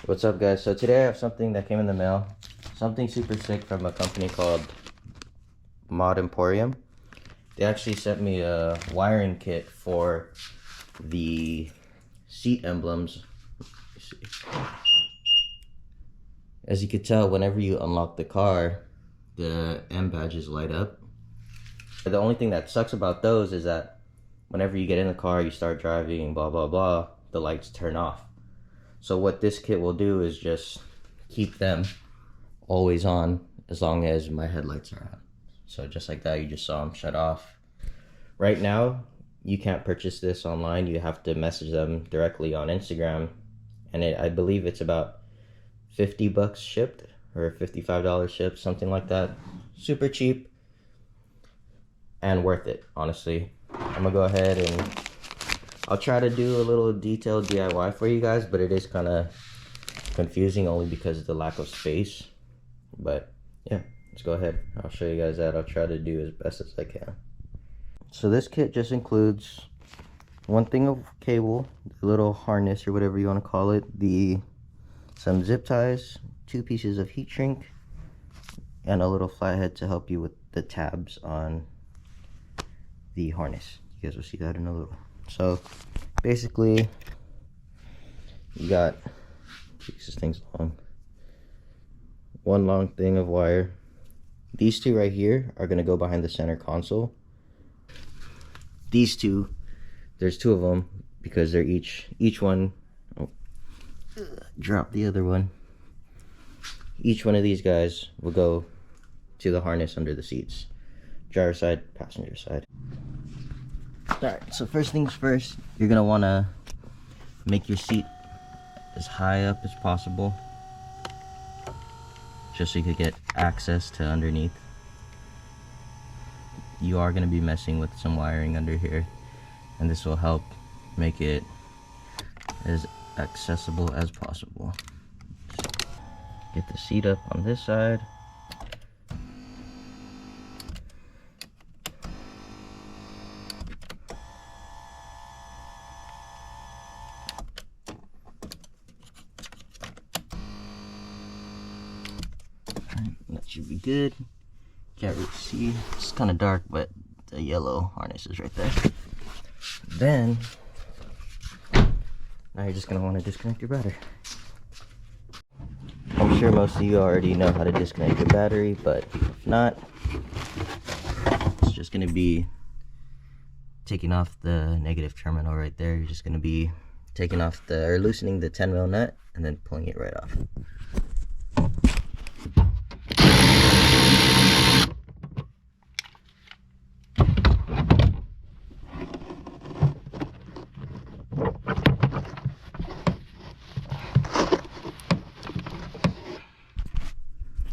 What's up, guys? So today I have something that came in the mail, something super sick from a company called Emporium. They actually sent me a wiring kit for the seat emblems. As you can tell, whenever you unlock the car, the M badges light up. The only thing that sucks about those is that whenever you get in the car, you start driving, blah blah blah, the lights turn off. So what this kit will do is just keep them always on as long as my headlights are on. So just like that, you just saw them shut off. Right now, you can't purchase this online. You have to message them directly on Instagram. And I believe it's about 50 bucks shipped or $55 shipped, something like that. Super cheap and worth it, honestly. I'm gonna go ahead and I'll try to do a little detailed DIY for you guys, but it is kind of confusing only because of the lack of space. But yeah, let's go ahead. I'll show you guys that. I'll try to do as best as I can. So this kit just includes one thing of cable, the little harness or whatever you want to call it, some zip ties, 2 pieces of heat shrink, and a little flathead to help you with the tabs on the harness. You guys will see that in a little. So basically, you got this thing's long. One long thing of wire. These 2 right here are gonna go behind the center console. These 2, there's 2 of them because they're each one. Oh, drop the other one. Each one of these guys will go to the harness under the seats. Driver side, passenger side. Alright, so first things first, you're gonna wanna make your seat as high up as possible, just so you could get access to underneath. You are gonna be messing with some wiring under here, and this will help make it as accessible as possible. Get the seat up on this side. That should be good. Can't really see. It's kind of dark, but the yellow harness is right there. Then, now you're just going to want to disconnect your battery. I'm sure most of you already know how to disconnect your battery, but if not, it's just going to be taking off the negative terminal right there. You're just going to be taking off or loosening the 10mm nut and then pulling it right off.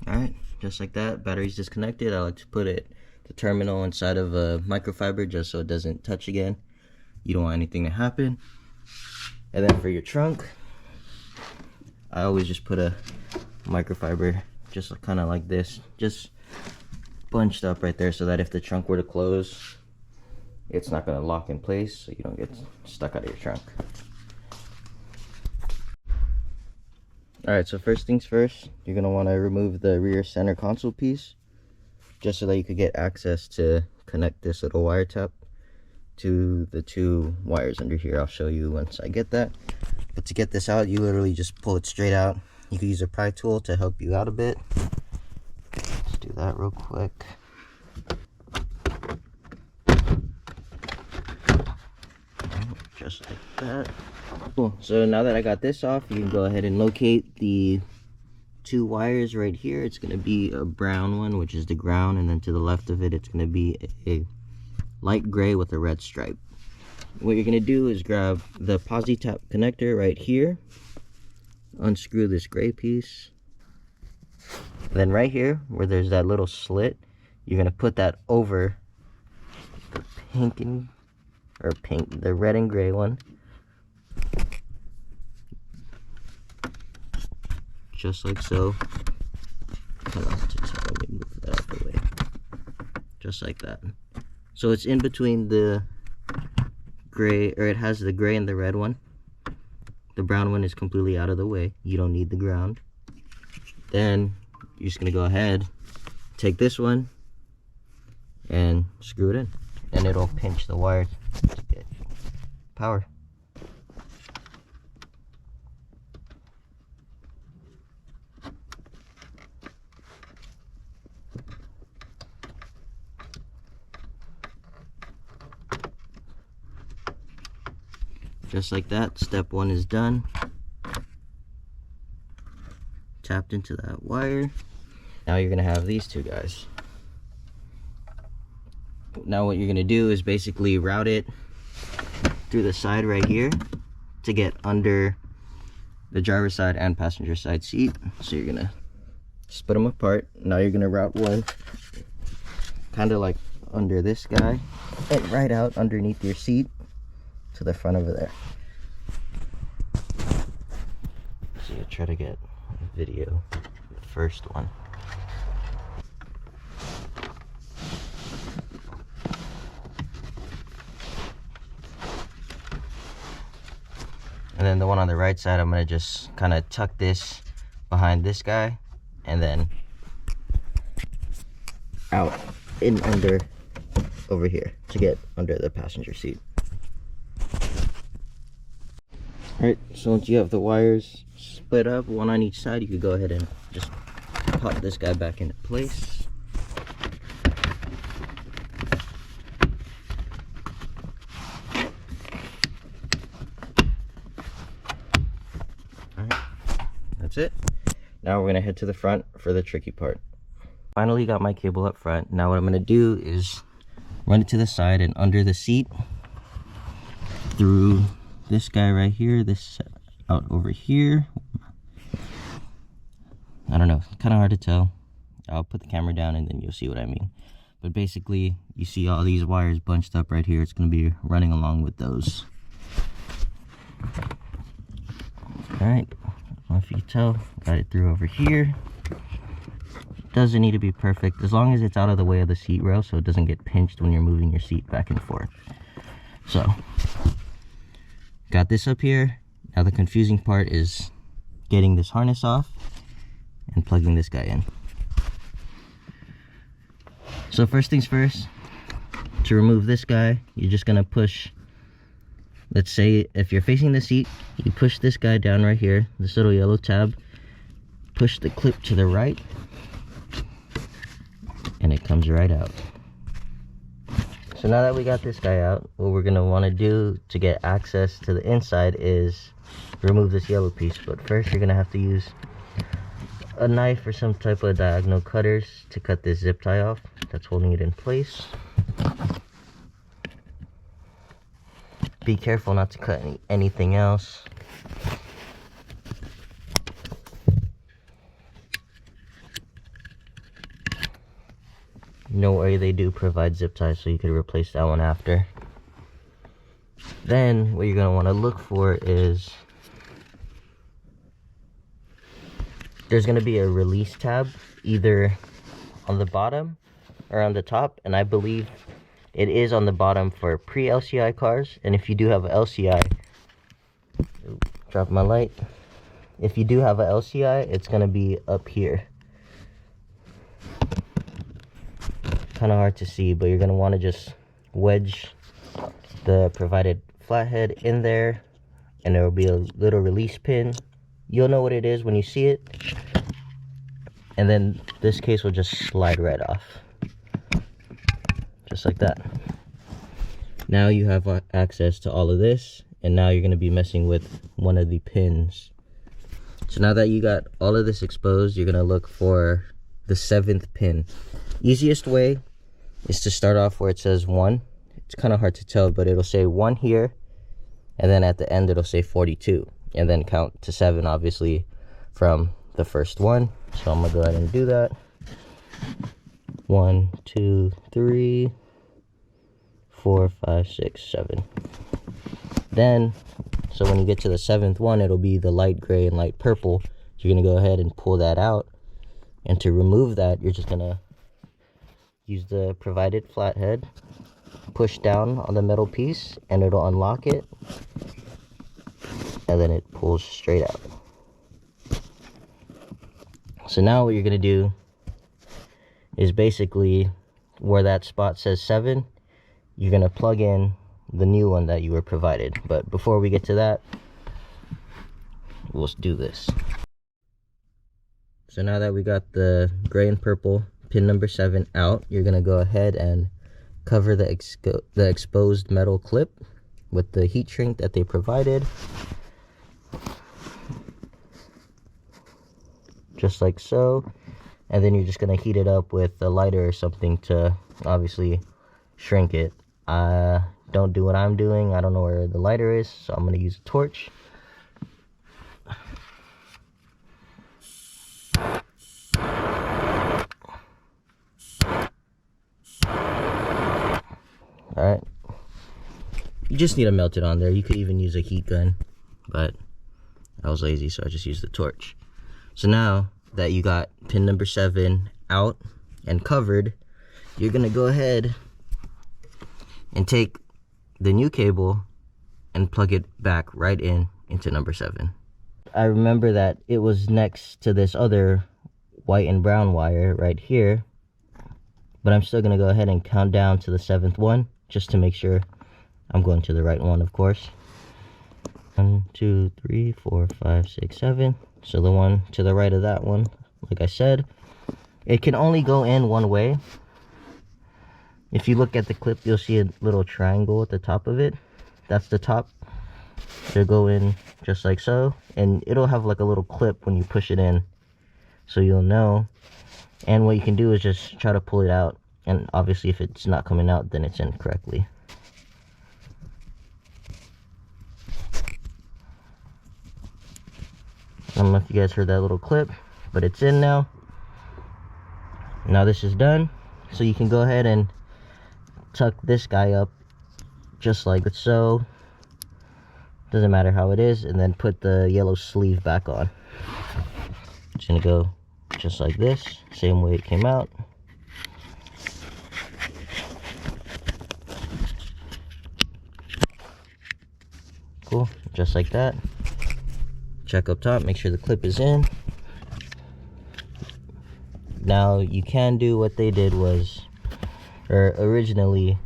Alright, just like that, battery's disconnected. I like to put the terminal inside of a microfiber just so it doesn't touch again. You don't want anything to happen. And then for your trunk, I always just put a microfiber just kind of like this, just bunched up right there so that if the trunk were to close, it's not going to lock in place so you don't get stuck out of your trunk. Alright, so first things first, you're going to want to remove the rear center console piece just so that you could get access to connect this little wire tap to the 2 wires under here. I'll show you once I get that. But to get this out, you literally just pull it straight out. You can use a pry tool to help you out a bit. Let's do that real quick. Just like that. Cool. So now that I got this off, you can go ahead and locate the 2 wires right here. It's going to be a brown one, which is the ground, and then to the left of it, it's going to be a light gray with a red stripe. What you're going to do is grab the posi tap connector right here, unscrew this gray piece, then right here where there's that little slit, you're going to put that over the red and gray one, just like so. Let me move that out of the way. Just like that. So it's in between the gray, or it has the gray and the red one. The brown one is completely out of the way. You don't need the ground. Then you're just gonna go ahead, take this one and screw it in, and it'll pinch the wires to get power. Just like that, step one is done. Tapped into that wire. Now you're gonna have these two guys. Now what you're gonna do is basically route it through the side right here to get under the driver's side and passenger side seat. So you're gonna split them apart. Now you're gonna route one kind of like under this guy and right out underneath your seat to the front over there. So you try to get a video, the first one. And then the one on the right side, I'm gonna just kind of tuck this behind this guy and then out in under over here to get under the passenger seat. Alright, so once you have the wires split up, one on each side, you could go ahead and just pop this guy back into place. Alright, that's it. Now we're going to head to the front for the tricky part. Finally got my cable up front. Now what I'm going to do is run it to the side and under the seat through this guy right here, this out over here. I don't know, kind of hard to tell. I'll put the camera down and then you'll see what I mean. But basically, you see all these wires bunched up right here. It's going to be running along with those. Alright, I don't know if you can tell, got it through over here. Doesn't need to be perfect, as long as it's out of the way of the seat rail so it doesn't get pinched when you're moving your seat back and forth. So, got this up here. Now the confusing part is getting this harness off and plugging this guy in. So first things first, to remove this guy, you're just gonna push, let's say if you're facing the seat, you push this guy down right here, this little yellow tab, push the clip to the right, and it comes right out. So now that we got this guy out, what we're gonna wanna do to get access to the inside is remove this yellow piece. But first you're gonna have to use a knife or some type of diagonal cutters to cut this zip tie off that's holding it in place. Be careful not to cut anything else. No worry, they do provide zip ties, so you could replace that one after. Then what you're going to want to look for is there's going to be a release tab either on the bottom or on the top, and I believe it is on the bottom for pre-LCI cars. And if you do have an LCI, drop my light, if you do have an LCI, it's going to be up here. Kind of hard to see, but you're going to want to just wedge the provided flathead in there, and there will be a little release pin. You'll know what it is when you see it, and then this case will just slide right off, just like that. Now you have access to all of this, and now you're going to be messing with one of the pins. So now that you got all of this exposed, you're going to look for the 7th pin. Easiest way is to start off where it says 1. It's kind of hard to tell, but it'll say 1 here, and then at the end it'll say 42, and then count to 7 obviously from the first one. So I'm gonna go ahead and do that. 1, 2, 3, 4, 5, 6, 7. Then, so when you get to the 7th one, it'll be the light gray and light purple. So you're gonna go ahead and pull that out, and to remove that, you're just gonna use the provided flathead, push down on the metal piece, and it'll unlock it. and then it pulls straight out. So now what you're gonna do is basically where that spot says 7, you're gonna plug in the new one that you were provided. But before we get to that, we'll do this. So now that we got the gray and purple pin number 7 out, you're gonna go ahead and cover the exposed metal clip with the heat shrink that they provided, just like so. And then you're just gonna heat it up with a lighter or something to obviously shrink it. Don't do what I'm doing. I don't know where the lighter is, so I'm gonna use a torch. Alright, you just need to melt it on there. You could even use a heat gun, but I was lazy, so I just used the torch. So now that you got pin number 7 out and covered, you're gonna go ahead and take the new cable and plug it back right into number 7. I remember that it was next to this other white and brown wire right here, but I'm still gonna go ahead and count down to the 7th one just to make sure I'm going to the right one, of course. 1, 2, 3, 4, 5, 6, 7. So the one to the right of that one, like I said, it can only go in one way. If you look at the clip, you'll see a little triangle at the top of it. That's the top. It'll go in just like so, and it'll have like a little clip when you push it in, so you'll know. And what you can do is just try to pull it out, and obviously if it's not coming out, then it's in correctly. I don't know if you guys heard that little clip, but it's in now. Now this is done, so you can go ahead and tuck this guy up just like so. Doesn't matter how it is, and then put the yellow sleeve back on. It's gonna go just like this, same way it came out. Cool, just like that. Check up top, make sure the clip is in. Now you can do what they did was, or originally,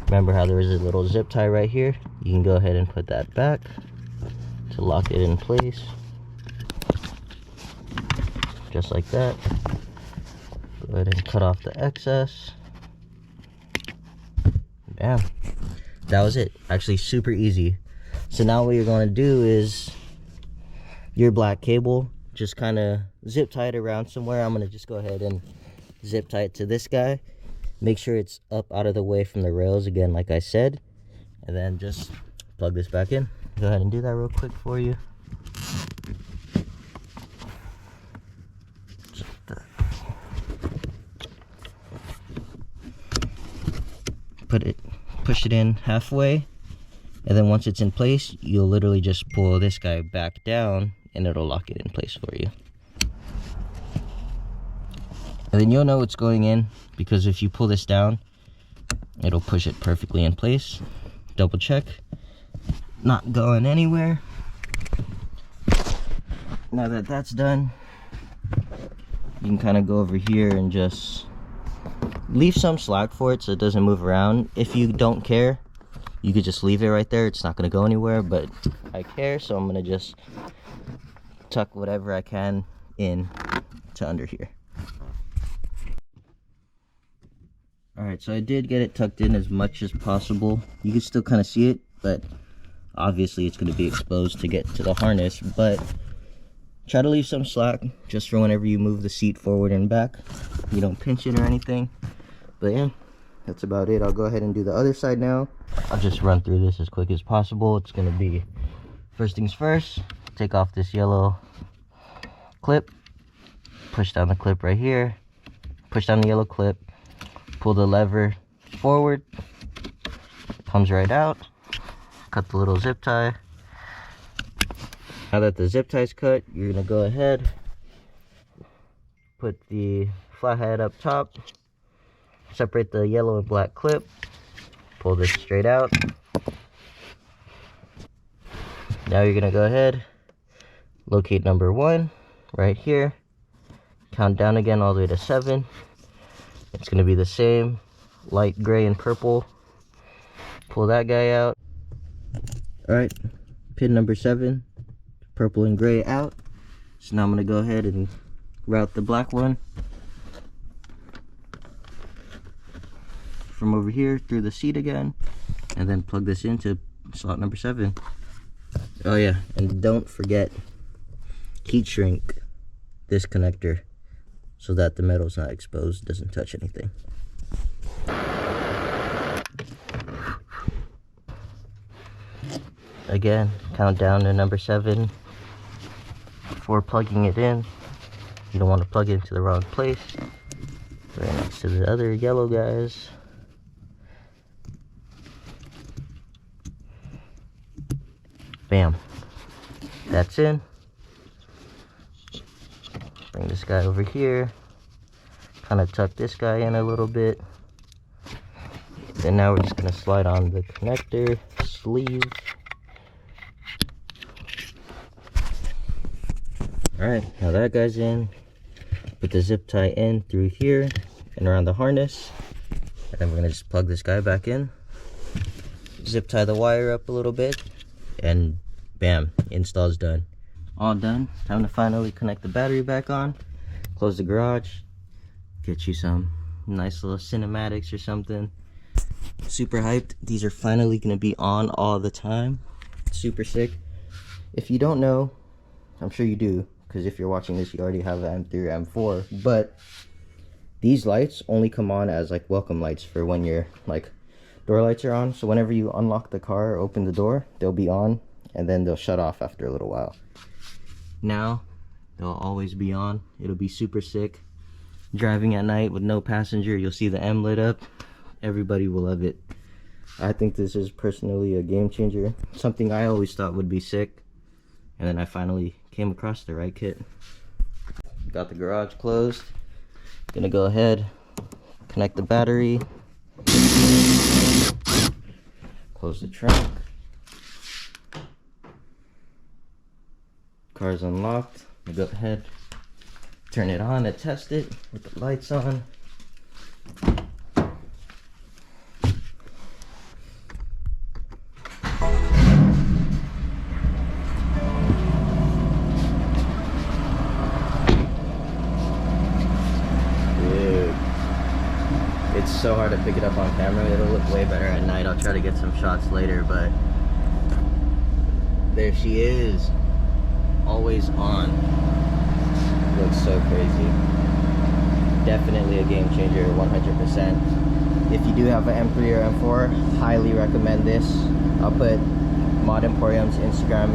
remember how there was a little zip tie right here? You can go ahead and put that back to lock it in place, just like that. Go ahead and cut off the excess. Bam. That was it. Actually super easy. So now what you're going to do is your black cable, just kind of zip tie it around somewhere. I'm going to just go ahead and zip tie it to this guy. Make sure it's up out of the way from the rails again, like I said, and then just plug this back in. Go ahead and do that real quick for you. Just like that. Push it in halfway, and then once it's in place, you'll literally just pull this guy back down and it'll lock it in place for you. And then you'll know it's going in, because if you pull this down, it'll push it perfectly in place. Double check, not going anywhere. Now that that's done, you can kind of go over here and just leave some slack for it so it doesn't move around. If you don't care, you could just leave it right there. It's not going to go anywhere, but I care, so I'm going to just tuck whatever I can in to under here. Alright, so I did get it tucked in as much as possible. You can still kind of see it, but obviously it's going to be exposed to get to the harness. But try to leave some slack just for whenever you move the seat forward and back. You don't pinch it or anything. But yeah, that's about it. I'll go ahead and do the other side now. I'll just run through this as quick as possible. It's going to be, first things first, take off this yellow clip. Push down the clip right here. Push down the yellow clip. Pull the lever forward. Comes right out. Cut the little zip tie. Now that the zip tie is cut, you're going to go ahead, put the flathead up top. Separate the yellow and black clip. Pull this straight out. Now you're gonna go ahead, locate number 1 right here, count down again all the way to 7. It's gonna be the same, light gray and purple. Pull that guy out. All right, pin number 7, purple and gray out. So now I'm gonna go ahead and route the black one from over here through the seat again, and then plug this into slot number 7. Oh yeah, and don't forget, heat shrink this connector so that the metal's not exposed, doesn't touch anything. Again, count down to number 7 before plugging it in. You don't want to plug it into the wrong place. Right next to the other yellow guys. Bam. That's in. Bring this guy over here. Kind of tuck this guy in a little bit. And now we're just going to slide on the connector sleeve. Alright, now that guy's in. Put the zip tie in through here and around the harness. And then we're going to just plug this guy back in. Zip tie the wire up a little bit. And bam, install's done. All done. Time to finally connect the battery back on. Close the garage. Get you some nice little cinematics or something. Super hyped. These are finally going to be on all the time. Super sick. If you don't know, I'm sure you do, because if you're watching this, you already have an M3 or M4. But these lights only come on as like welcome lights for when your like door lights are on. So whenever you unlock the car or open the door, they'll be on, and then they'll shut off after a little while. Now they'll always be on. It'll be super sick. Driving at night with no passenger, you'll see the M lit up. Everybody will love it. I think this is personally a game changer. Something I always thought would be sick, and then I finally came across the right kit. Got the garage closed. Gonna go ahead, connect the battery, close the trunk. Car's unlocked. I'll go ahead, turn it on and test it with the lights on. It's so hard to pick it up on camera. It'll look way better at night. I'll try to get some shots later, but there she is. Always on. Looks so crazy. Definitely a game changer, 100%. If you do have an M3 or M4, highly recommend this. I'll put Mod Emporium's Instagram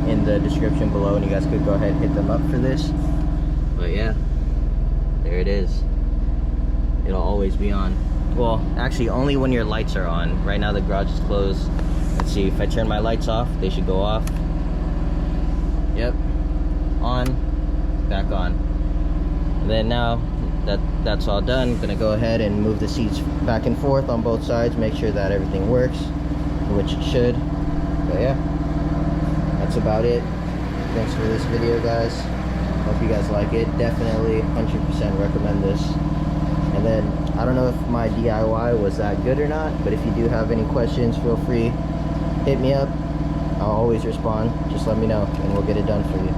in the description below, and you guys could go ahead and hit them up for this. But yeah, there it is. It'll always be on. Well, actually only when your lights are on. Right now the garage is closed. Let's see, if I turn my lights off, they should go off. Yep, on, back on. And then now that's all done, I'm gonna go ahead and move the seats back and forth on both sides, make sure that everything works, which it should. But yeah, that's about it. Thanks for this video, guys. Hope you guys like it. Definitely 100% recommend this. And then I don't know if my DIY was that good or not, but if you do have any questions, feel free, hit me up. I'll always respond. Just let me know and we'll get it done for you.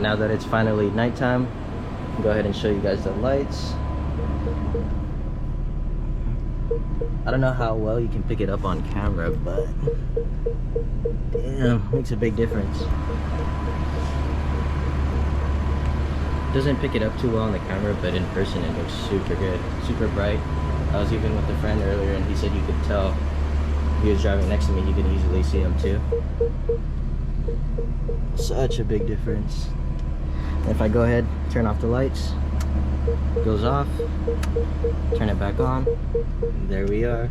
Now that it's finally nighttime, I'll go ahead and show you guys the lights. I don't know how well you can pick it up on camera, but damn, makes a big difference. Doesn't pick it up too well on the camera, but in person it looks super good, super bright. I was even with a friend earlier and he said you could tell. He was driving next to me, you could easily see him too. Such a big difference. If I go ahead, turn off the lights, Goes off, turn it back on, there we are.